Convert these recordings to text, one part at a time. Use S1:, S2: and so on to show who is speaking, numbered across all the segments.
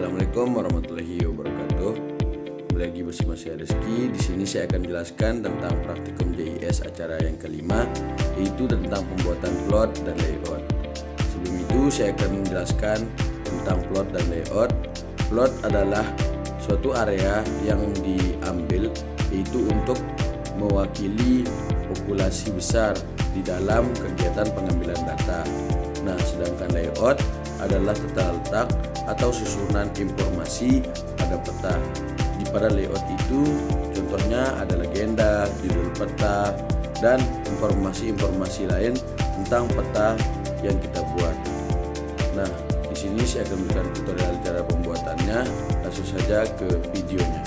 S1: Assalamualaikum warahmatullahi wabarakatuh. Kembali lagi bersama saya Rizky. Di sini saya akan jelaskan tentang praktikum JIS acara yang kelima, yaitu tentang pembuatan plot dan layout. Sebelum itu saya akan menjelaskan tentang plot dan layout. Plot adalah suatu area yang diambil yaitu untuk mewakili populasi besar di dalam kegiatan pengambilan data. Nah, sedangkan layout adalah tata letak atau susunan informasi pada peta. Pada layout itu contohnya ada legenda, judul peta, dan informasi-informasi lain tentang peta yang kita buat. Nah, di sini saya akan memberikan tutorial cara pembuatannya. Langsung saja ke videonya.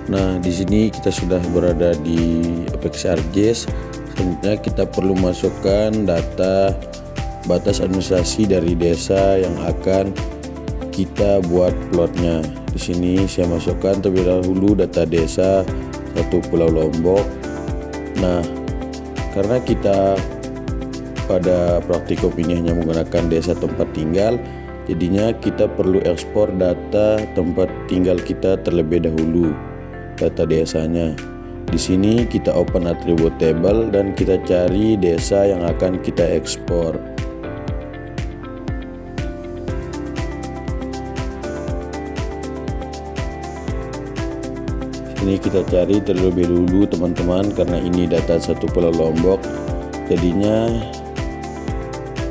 S1: Nah, di sini kita sudah berada di Apex ArcGIS. Selanjutnya kita perlu masukkan data batas administrasi dari desa yang akan kita buat plotnya. Di sini saya masukkan terlebih dahulu data desa 1 Pulau Lombok. Nah, karena kita pada praktikum ini hanya menggunakan desa tempat tinggal, jadinya kita perlu ekspor data tempat tinggal kita terlebih dahulu, data desanya. Di sini kita open attribute table dan kita cari desa yang akan kita ekspor. Ini kita cari terlebih dulu teman-teman, karena ini data 1 Pulau Lombok, jadinya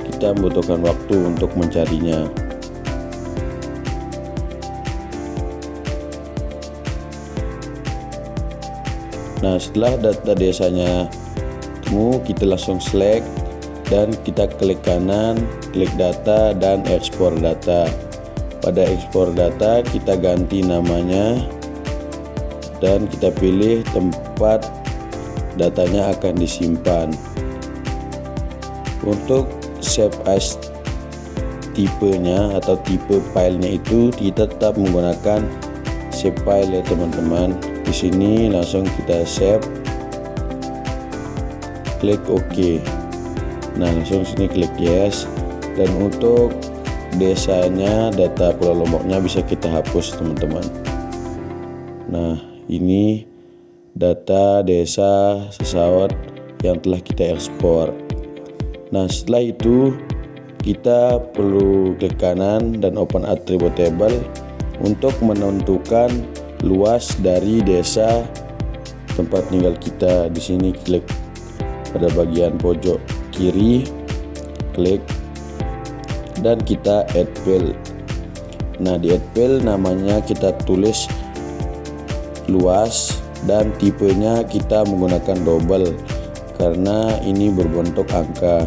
S1: kita membutuhkan waktu untuk mencarinya. Nah, setelah data desanya temu, kita langsung select dan kita klik kanan, klik data dan ekspor data. Pada ekspor data kita ganti namanya dan kita pilih tempat datanya akan disimpan. Untuk save as tipenya atau tipe filenya itu kita tetap menggunakan save file ya teman-teman. Di sini langsung kita save, klik OK. Nah, langsung sini klik yes. Dan untuk desanya, data Pulau Lomboknya bisa kita hapus teman-teman. Nah, ini data desa Sesawat yang telah kita ekspor. Nah, setelah itu kita perlu klik kanan dan open attribute table untuk menentukan luas dari desa tempat tinggal kita. Di sini klik pada bagian pojok kiri, klik dan kita add field. Nah, di add field namanya kita tulis luas dan tipenya kita menggunakan double karena ini berbentuk angka.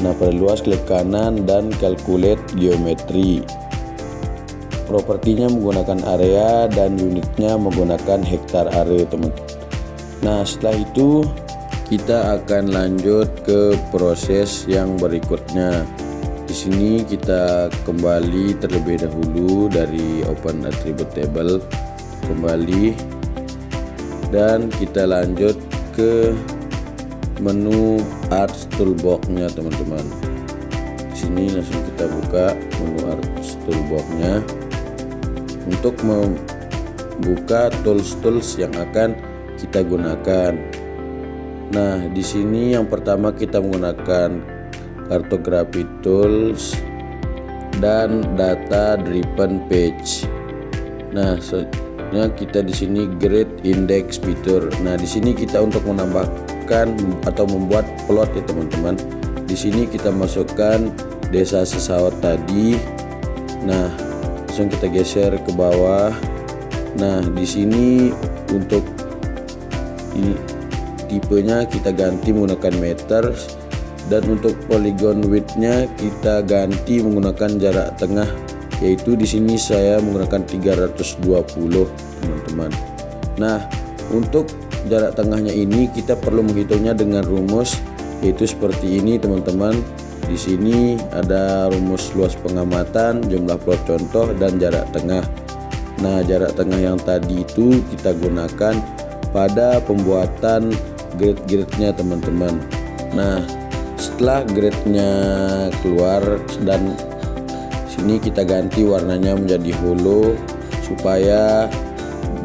S1: Nah, pada luas klik kanan dan calculate geometry. Propertinya menggunakan area dan unitnya menggunakan hektar area teman-teman. Nah, setelah itu kita akan lanjut ke proses yang berikutnya. Di sini kita kembali terlebih dahulu dari open attribute table, kembali dan kita lanjut ke menu Arts Toolbox-nya teman-teman. Di sini langsung kita buka menu Arts Toolbox-nya untuk membuka tools-tools yang akan kita gunakan. Nah, di sini yang pertama kita menggunakan Cartography Tools dan Data Driven Page. Nah, kita di sini Grid Index Feature. Nah, di sini kita untuk menambahkan atau membuat plot ya teman-teman. Di sini kita masukkan desa Sesawat tadi. Nah, langsung kita geser ke bawah. Nah, di sini untuk ini tipenya kita ganti menggunakan meter, dan untuk polygon width-nya kita ganti menggunakan jarak tengah, yaitu di sini saya menggunakan 320 teman-teman. Nah, untuk jarak tengahnya ini kita perlu menghitungnya dengan rumus, yaitu seperti ini teman-teman. Di sini ada rumus luas pengamatan, jumlah plot contoh, dan jarak tengah. Nah, jarak tengah yang tadi itu kita gunakan pada pembuatan grid-gridnya teman-teman. Nah, setelah gridnya keluar dan Sini kita ganti warnanya menjadi holo supaya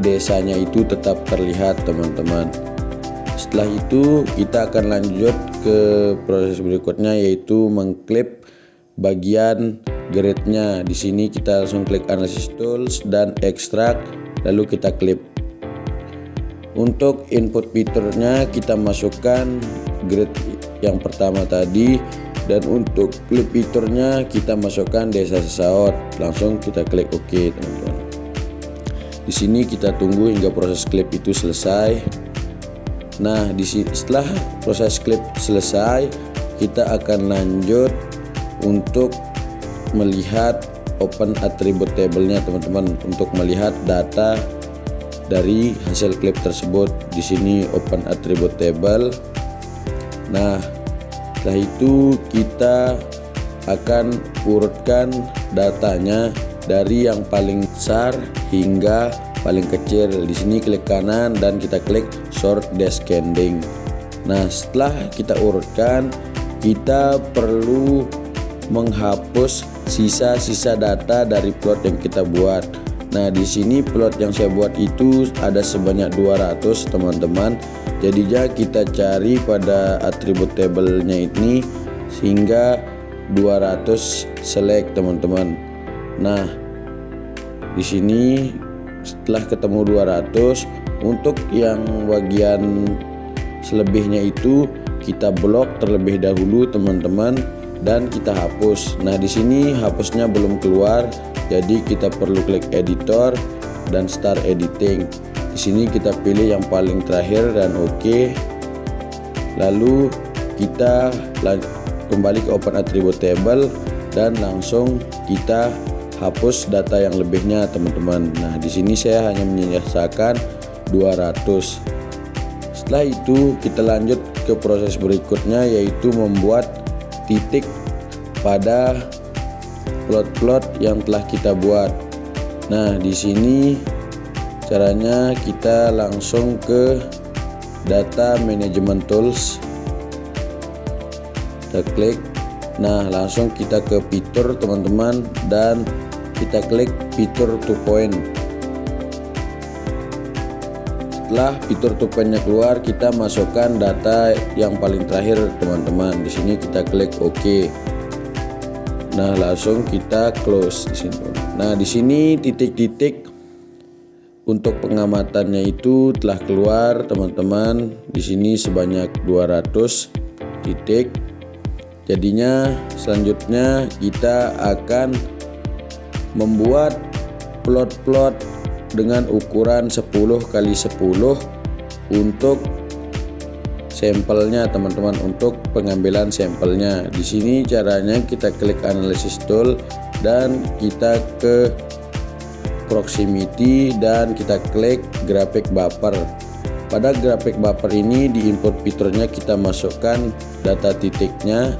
S1: desanya itu tetap terlihat teman-teman. Setelah itu kita akan lanjut ke proses berikutnya, yaitu mengklip bagian gridnya. Di sini kita langsung klik Analysis Tools dan Extract, lalu kita klip. Untuk input fiturnya kita masukkan grid yang pertama tadi, dan untuk klip fiturnya kita masukkan desa sesaut. Langsung kita klik OK teman-teman. Di sini kita tunggu hingga proses klip itu selesai. Nah, setelah proses klip selesai, kita akan lanjut untuk melihat Open Attribute Table-nya teman-teman, untuk melihat data dari hasil klip tersebut. Di sini Open Attribute Table. Nah, setelah itu kita akan urutkan datanya dari yang paling besar hingga paling kecil. Di sini klik kanan dan kita klik Sort Descending. Nah, setelah kita urutkan, kita perlu menghapus sisa-sisa data dari plot yang kita buat. Nah, di sini plot yang saya buat itu ada sebanyak 200 teman-teman. Jadinya kita cari pada attribute table-nya ini sehingga 200 select teman-teman. Nah, di sini setelah ketemu 200, untuk yang bagian selebihnya itu kita blok terlebih dahulu teman-teman dan kita hapus. Nah, di sini hapusnya belum keluar, jadi kita perlu klik editor dan start editing. Di sini kita pilih yang paling terakhir dan OK. Lalu kita kembali ke Open Attribute Table dan langsung kita hapus data yang lebihnya teman-teman. Nah, di sini saya hanya menyisakan 200. Setelah itu kita lanjut ke proses berikutnya, yaitu membuat titik pada plot-plot yang telah kita buat. Nah, di sini caranya kita langsung ke Data Management Tools. Kita klik. Nah, langsung kita ke fitur teman-teman dan kita klik fitur to point. Setelah fitur to point-nya keluar, kita masukkan data yang paling terakhir teman-teman. Di sini kita klik OK. Nah, langsung kita close di sini. Nah, di sini titik-titik untuk pengamatannya itu telah keluar teman-teman. Di sini sebanyak 200 titik. Jadinya selanjutnya kita akan membuat plot-plot dengan ukuran 10x10 untuk sampelnya teman-teman, untuk pengambilan sampelnya. Di sini caranya kita klik Analysis Tool dan kita ke Proximity dan kita klik Graphic Buffer. Pada Graphic Buffer ini di input fiturnya kita masukkan data titiknya,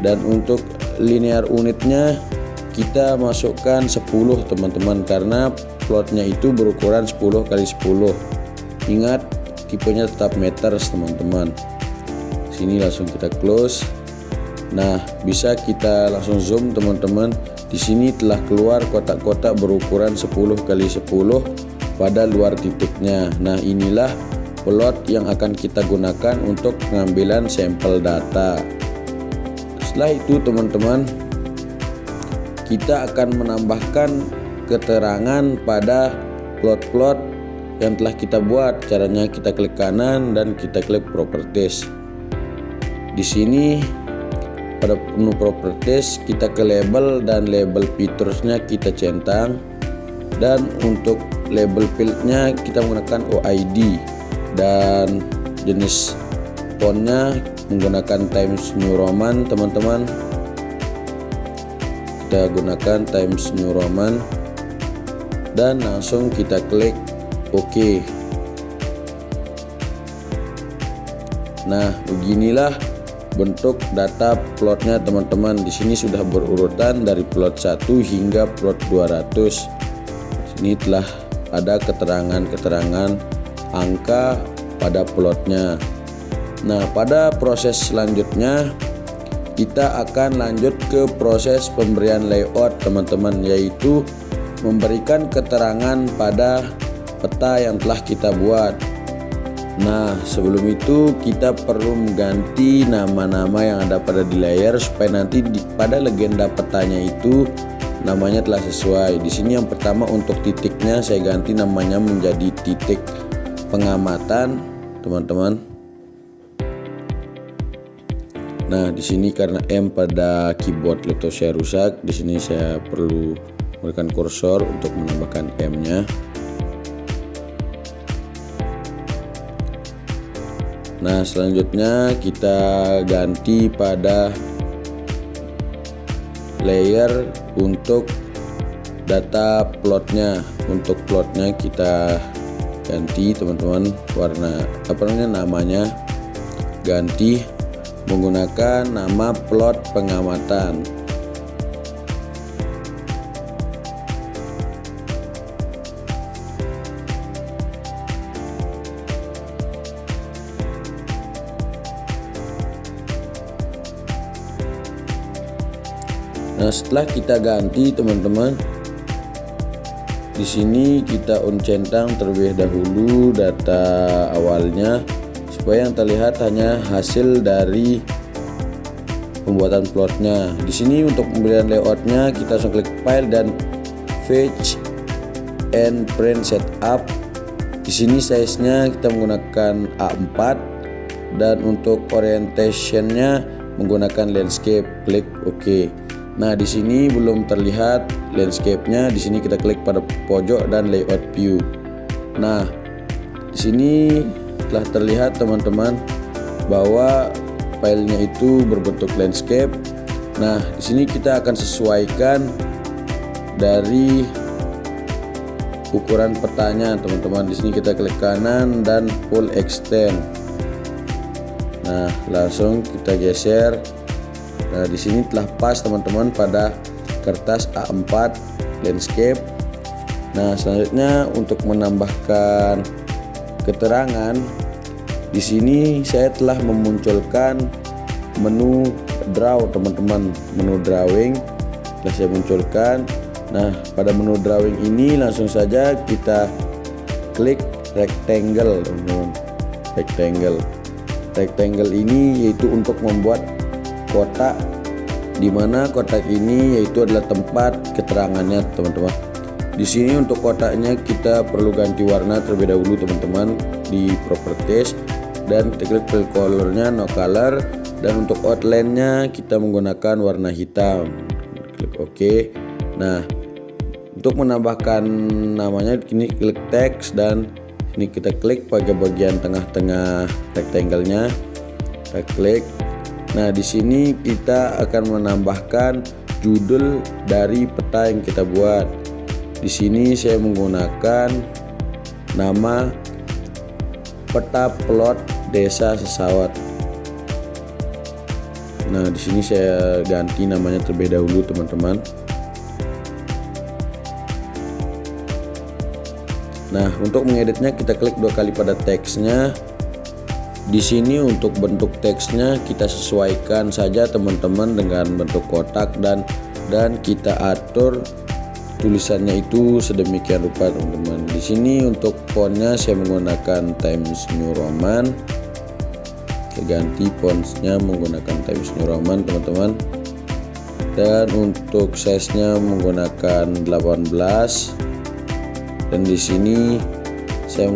S1: dan untuk linear unitnya kita masukkan 10 teman-teman, karena plotnya itu berukuran 10x10. Ingat, tipenya tetap meters teman-teman. Sini langsung kita close. Nah, bisa kita langsung zoom teman-teman. Di sini telah keluar kotak-kotak berukuran 10x10 pada luar titiknya. Nah, inilah plot yang akan kita gunakan untuk pengambilan sampel data. Setelah itu teman-teman, kita akan menambahkan keterangan pada plot-plot yang telah kita buat. Caranya kita klik kanan dan kita klik Properties. Di sini pada menu Properties kita ke label, dan label featuresnya kita centang, dan untuk label fieldnya kita menggunakan OID, dan jenis fontnya menggunakan Times New Roman teman-teman. Kita gunakan Times New Roman dan langsung kita klik OK. Nah, beginilah bentuk data plotnya teman-teman. Di sini sudah berurutan dari plot 1 hingga plot 200. Sini telah ada keterangan-keterangan angka pada plotnya. Nah, pada proses selanjutnya kita akan lanjut ke proses pemberian layout teman-teman, yaitu memberikan keterangan pada peta yang telah kita buat. Nah, sebelum itu kita perlu mengganti nama-nama yang ada pada di layer supaya nanti pada legenda petanya itu namanya telah sesuai. Di sini yang pertama untuk titiknya saya ganti namanya menjadi titik pengamatan, teman-teman. Nah, di sini karena M pada keyboard laptop saya rusak, di sini saya perlu memberikan kursor untuk menambahkan M-nya. Nah, selanjutnya kita ganti pada layer untuk data plotnya. Untuk plotnya kita ganti teman-teman, warna namanya ganti menggunakan nama plot pengamatan. Nah, setelah kita ganti teman-teman, di sini kita uncentang terlebih dahulu data awalnya supaya yang terlihat hanya hasil dari pembuatan plotnya. Di sini untuk pemberian layoutnya kita langsung klik file dan fetch and print setup. Di sini size-nya kita menggunakan A4 dan untuk orientationnya menggunakan landscape. Klik OK. Nah, di sini belum terlihat landscape-nya. Di sini kita klik pada pojok dan layout view. Nah, di sini telah terlihat teman-teman bahwa filenya itu berbentuk landscape. Nah, di sini kita akan sesuaikan dari ukuran petanya teman-teman. Di sini kita klik kanan dan full extend. Nah, langsung kita geser. Nah, di sini telah pas teman-teman pada kertas A4 landscape. Nah, selanjutnya untuk menambahkan keterangan, di sini saya telah memunculkan menu draw teman-teman. Menu drawing telah saya munculkan. Nah, pada menu drawing ini langsung saja kita klik rectangle teman-teman. Rectangle ini yaitu untuk membuat kotak, di mana kotak ini yaitu adalah tempat keterangannya teman-teman. Di sini untuk kotaknya kita perlu ganti warna terlebih dahulu teman-teman di properties dan kita klik fill colornya no color, dan untuk outline-nya kita menggunakan warna hitam. Klik OK. Nah, untuk menambahkan namanya ini klik text dan ini kita klik pada bagian tengah-tengah rectangle-nya. Kita klik. Nah, di sini kita akan menambahkan judul dari peta yang kita buat. Di sini saya menggunakan nama peta plot Desa Sesawat. Nah, di sini saya ganti namanya terlebih dahulu teman-teman. Nah, untuk mengeditnya kita klik 2 kali pada teksnya. Di sini untuk bentuk teksnya kita sesuaikan saja teman-teman dengan bentuk kotak dan kita atur tulisannya itu sedemikian rupa teman-teman. Di sini untuk fontnya saya menggunakan Times New Roman. Saya ganti fontsnya menggunakan Times New Roman teman-teman. Dan untuk size-nya menggunakan 18. Dan di sini saya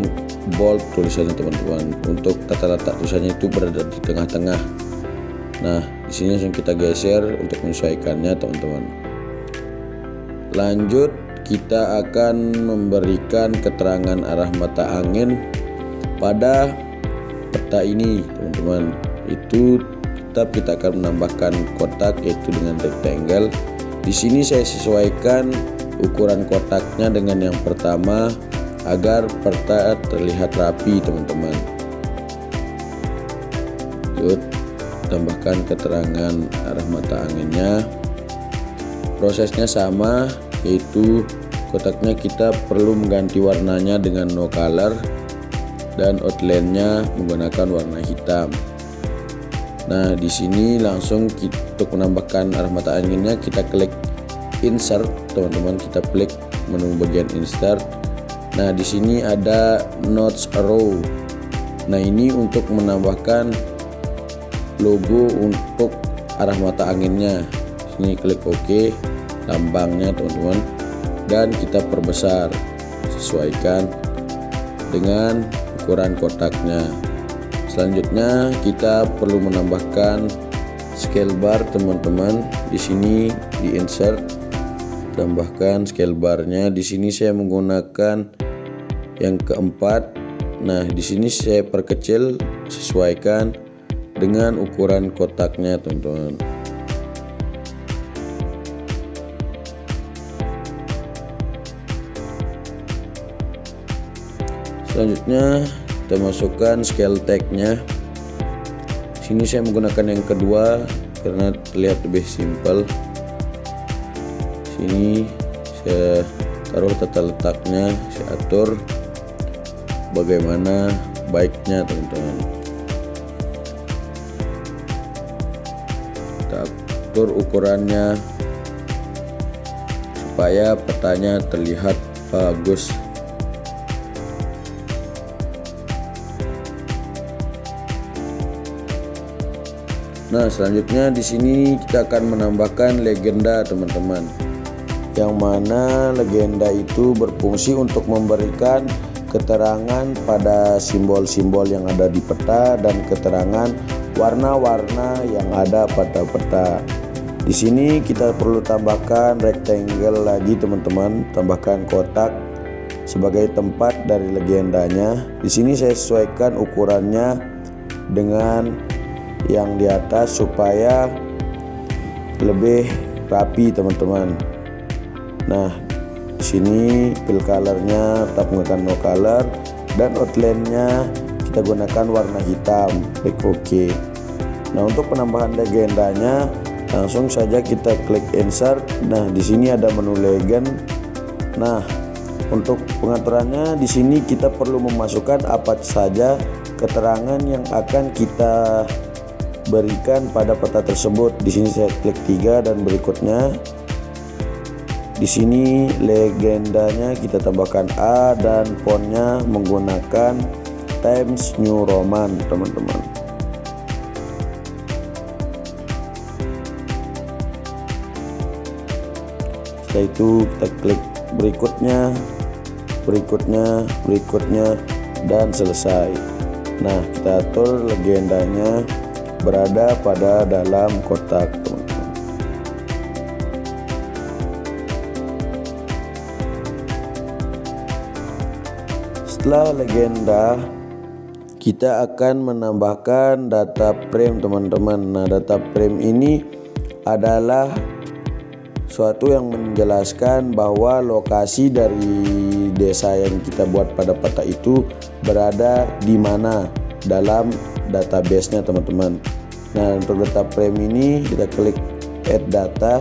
S1: bold tulisannya teman-teman. Untuk tata letak tulisannya itu berada di tengah-tengah. Nah, di sini langsung kita geser untuk menyesuaikannya teman-teman. Lanjut, kita akan memberikan keterangan arah mata angin pada peta ini teman-teman. Itu tetap kita akan menambahkan kotak yaitu dengan rectangle. Di sini saya sesuaikan ukuran kotaknya dengan yang pertama agar peta terlihat rapi teman-teman. Lanjut, tambahkan keterangan arah mata anginnya. Prosesnya sama, yaitu kotaknya kita perlu mengganti warnanya dengan no color dan outline-nya menggunakan warna hitam. Nah, di sini langsung untuk menambahkan arah mata anginnya kita klik insert, teman-teman. Kita klik menu bagian insert. Nah, di sini ada notch arrow. Nah, ini untuk menambahkan logo untuk arah mata anginnya. Sini klik OK, lambangnya teman-teman, dan kita perbesar sesuaikan dengan ukuran kotaknya. Selanjutnya kita perlu menambahkan scale bar, teman-teman. Di sini di insert, tambahkan scale barnya. Di sini saya menggunakan yang keempat. Nah, di sini saya perkecil sesuaikan dengan ukuran kotaknya, teman-teman. Selanjutnya kita masukkan scale tag-nya. Sini saya menggunakan yang kedua karena terlihat lebih simpel. Sini saya taruh tata letaknya, saya atur bagaimana baiknya, teman-teman. Kita atur ukurannya supaya petanya terlihat bagus. Nah, selanjutnya di sini kita akan menambahkan legenda, teman-teman. Yang mana legenda itu berfungsi untuk memberikan keterangan pada simbol-simbol yang ada di peta dan keterangan warna-warna yang ada pada peta. Di sini kita perlu tambahkan rectangle lagi, teman-teman. Tambahkan kotak sebagai tempat dari legendanya. Di sini saya sesuaikan ukurannya dengan yang di atas supaya lebih rapi, teman-teman. Nah, di sini fill colornya tetap menggunakan no color dan outline-nya kita gunakan warna hitam. Klik OK. Nah, untuk penambahan legendanya langsung saja kita klik insert. Nah, di sini ada menu legend. Nah, untuk pengaturannya di sini kita perlu memasukkan apa saja keterangan yang akan kita berikan pada peta tersebut. Di sini saya klik 3 dan berikutnya. Di sini legendanya kita tambahkan A dan fontnya menggunakan Times New Roman, teman-teman. Setelah itu kita klik berikutnya dan selesai. Nah, kita atur legendanya berada pada dalam kotak, teman-teman. Setelah legenda, kita akan menambahkan data frame, teman-teman. Nah, data frame ini adalah suatu yang menjelaskan bahwa lokasi dari desa yang kita buat pada peta itu berada di mana dalam database-nya, teman-teman. Nah, untuk data frame ini kita klik add data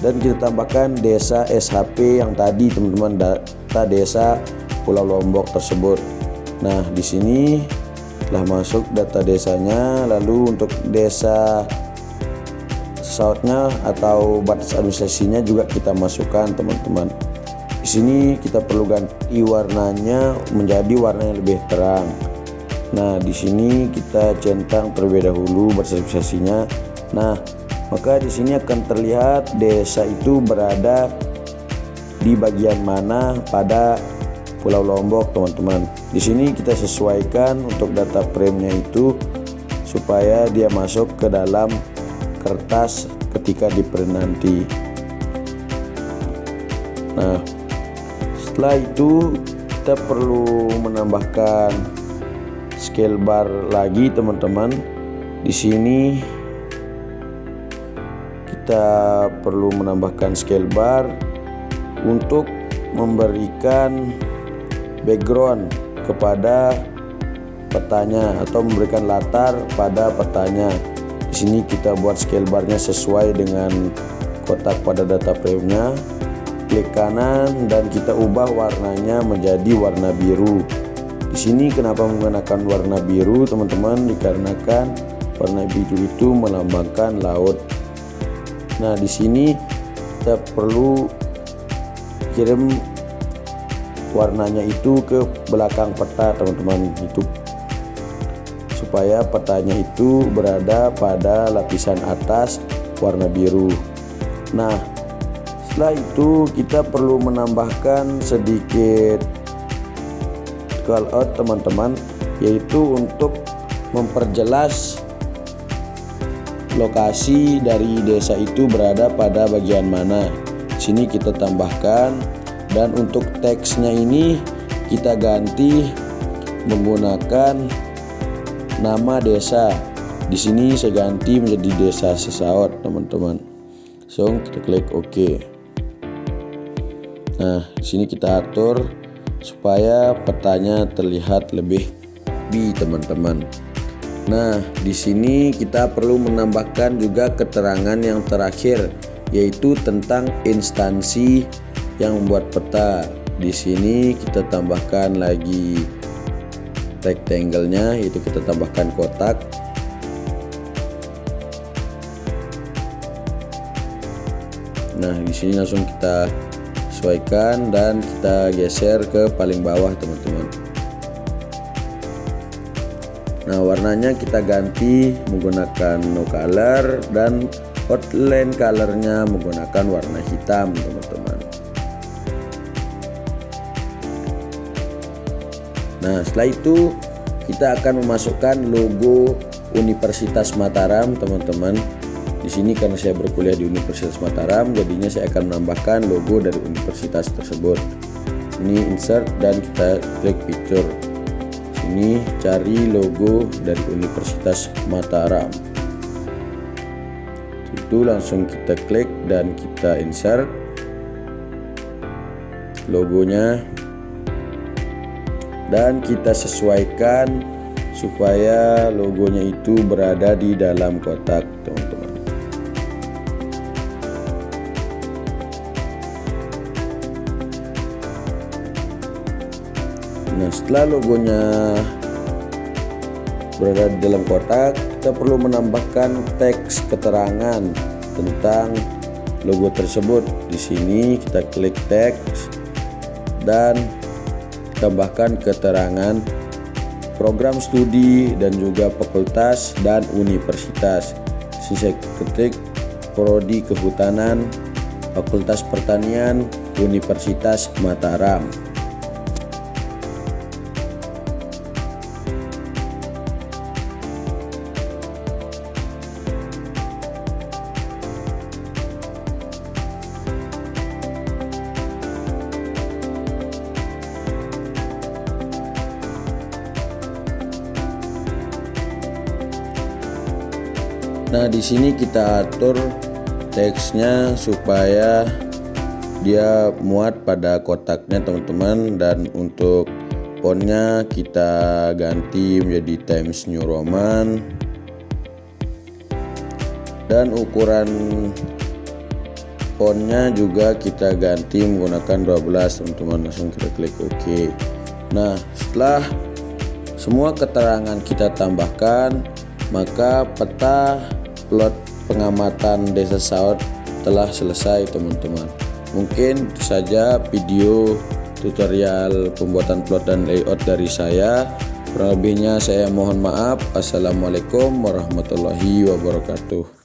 S1: dan kita tambahkan desa SHP yang tadi, teman-teman, data desa Pulau Lombok tersebut. Nah, di sini telah masuk data desanya. Lalu untuk desa south-nya atau batas administrasinya juga kita masukkan, teman-teman. Di sini kita perlu ganti warnanya menjadi warna yang lebih terang. Nah, di sini kita centang terlebih dahulu batas administrasinya. Nah, maka di sini akan terlihat desa itu berada di bagian mana pada Pulau Lombok, teman-teman. Di sini kita sesuaikan untuk data frame-nya itu supaya dia masuk ke dalam kertas ketika di-print nanti. Nah, setelah itu kita perlu menambahkan scale bar lagi, teman-teman. Di sini kita perlu menambahkan scale bar untuk memberikan background kepada petanya atau memberikan latar pada petanya. Di sini kita buat scale barnya sesuai dengan kotak pada data frame-nya. Klik kanan dan kita ubah warnanya menjadi warna biru. Di sini kenapa menggunakan warna biru, teman-teman? Dikarenakan Warna biru itu melambangkan laut. Nah, di sini kita perlu kirim warnanya itu ke belakang peta, teman-teman, itu supaya petanya itu berada pada lapisan atas warna biru. Nah, setelah itu kita perlu menambahkan sedikit call out, teman-teman, yaitu untuk memperjelas lokasi dari desa itu berada pada bagian mana. Sini kita tambahkan, dan untuk teksnya ini kita ganti menggunakan nama desa. Di sini saya ganti menjadi Desa Sesaut, teman-teman. So kita klik OK. Nah, di sini kita atur supaya petanya terlihat lebih teman-teman. Nah, di sini kita perlu menambahkan juga keterangan yang terakhir, yaitu tentang instansi yang membuat peta. Di sini kita tambahkan lagi rectangle-nya, yaitu kita tambahkan kotak. Nah, di sini langsung kita sesuaikan dan kita geser ke paling bawah, teman-teman. Nah, warnanya kita ganti menggunakan no color dan outline colornya menggunakan warna hitam, teman-teman. Nah, setelah itu kita akan memasukkan logo Universitas Mataram, teman-teman. Di sini karena saya berkuliah di Universitas Mataram, jadinya saya akan menambahkan logo dari universitas tersebut. Ini insert dan kita klik picture. Ini cari logo dari Universitas Mataram. Itu langsung kita klik dan kita insert logonya, dan kita sesuaikan supaya logonya itu berada di dalam kotak, teman-teman. Nah, setelah logonya berada di dalam kotak, kita perlu menambahkan teks keterangan tentang logo tersebut. Di sini kita klik teks dan tambahkan keterangan program studi dan juga fakultas dan universitas. Sini saya ketik Prodi Kehutanan, Fakultas Pertanian, Universitas Mataram. Nah, di sini kita atur teksnya supaya dia muat pada kotaknya, teman-teman, dan untuk fontnya kita ganti menjadi Times New Roman, dan ukuran fontnya juga kita ganti menggunakan 12, teman-teman. Langsung kita klik OK. Nah, setelah semua keterangan kita tambahkan, maka peta plot pengamatan Desa Sesaut telah selesai, teman-teman. Mungkin itu saja video tutorial pembuatan plot dan layout dari saya. Kurang lebihnya saya mohon maaf. Assalamualaikum warahmatullahi wabarakatuh.